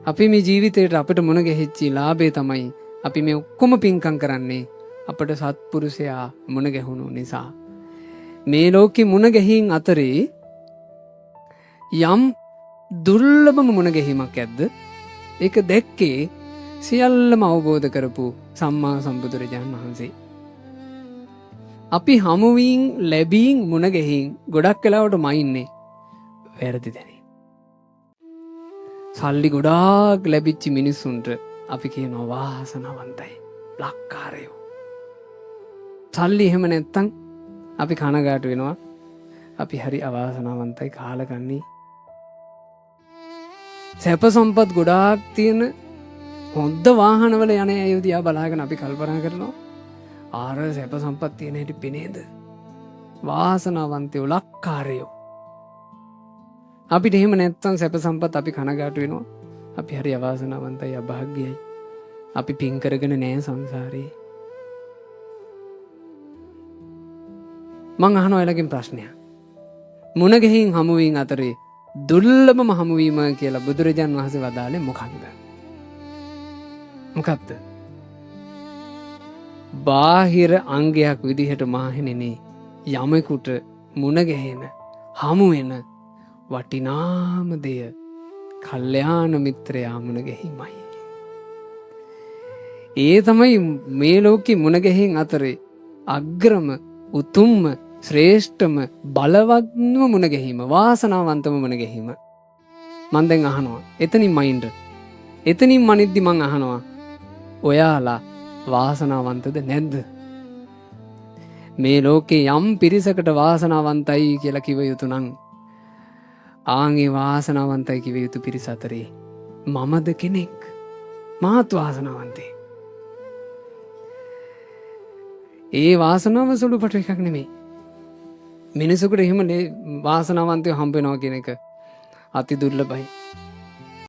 අපි මේ ජීවිතේට අපිට මුණ ගැහිච්චි ලාභේ තමයි අපි මේ ඔක්කොම පින්කම් කරන්නේ අපට සත්පුරුෂයා මුණ ගැහුණු නිසා. මේ ලෝකේ මුණ ගැහින් අතරේ යම් දුර්ලභම මුණ ගැහිමක් ඇද්ද? ඒක දැක්කේ සියල්ලම අවබෝධ කරපු සම්මා සම්බුදුරජාණන් වහන්සේ. අපි හමුවීන් ලැබීන් මුණ ගැහින් ගොඩක් වෙලාවට මයින්නේ වැරදි දැනේ. සල්ලි ගොඩාක් ලැබිච්චි මිනිස්සුන්ට අපි කියනවා වාසනාවන්තයි, ලක්කාරයෝ. සල්ලි එහෙම නැත්තම් අපි කනගාටු වෙනවා. අපි හරි අවාසනාවන්තයි, කාලකන්ණි. සැප සම්පත් ගොඩාක් තියෙන හොඳ වාහනවල යන අය දිහා බලාගෙන අපි කල්පනා කරනවා ආර සැප සම්පත් තියෙන හැටි පෙනේද? වාසනාවන්තයෝ, ලක්කාරයෝ. අපිට එහෙම නැත්තම් සැප සම්පත් අපි කනගාටු වෙනවා. අපි හරි අවාසනාවන්තයි, අභාග්‍යයි. අපි පින් කරගෙන නෑ සංසාරේ. මං අහනවා එලකින් ප්‍රශ්නයක්. මුණ ගැහින් හමුවීන් අතරේ දුර්ලභම හමුවීම කියලා බුදුරජාන් වහන්සේ වදාළේ මොකක්ද? මොකක්ද? බාහිර අංගයක් විදිහට මාහෙනෙනේ යමෙකුට මුණ ගැහෙන හමු වෙන වටිනාම දෙය කල්යාණ මිත්‍රයා මුණ ගැහිමයි. ඒ තමයි මේ ලෝකේ මුණ ගැහින් අතරේ අග්‍රම, උතුම්ම, ශ්‍රේෂ්ඨම, බලවත්ම මුණ ගැහිම, වාසනාවන්තම මුණ ගැහිම. මන් දැන් අහනවා එතනින් මයින්ඩ්. එතනින් මනිද්දි මං අහනවා ඔයාලා වාසනාවන්තද නැද්ද? මේ ලෝකේ යම් පිරිසකට වාසනාවන්තයි කියලා කිව යුතු නම් ආන්ගේ වාසනාවන්තයි කිව යුතු පිරිස අතරේ මමද කෙනෙක්. මාත් වාසනාවන්තේ. ඒ වාසනාව සුළු පටු එකක් නෙමෙයි. මිනිසෙකුට එහෙම වාසනාවන්තයෝ හම්බ වෙනවා කියන එක අති දුර්ලභයි.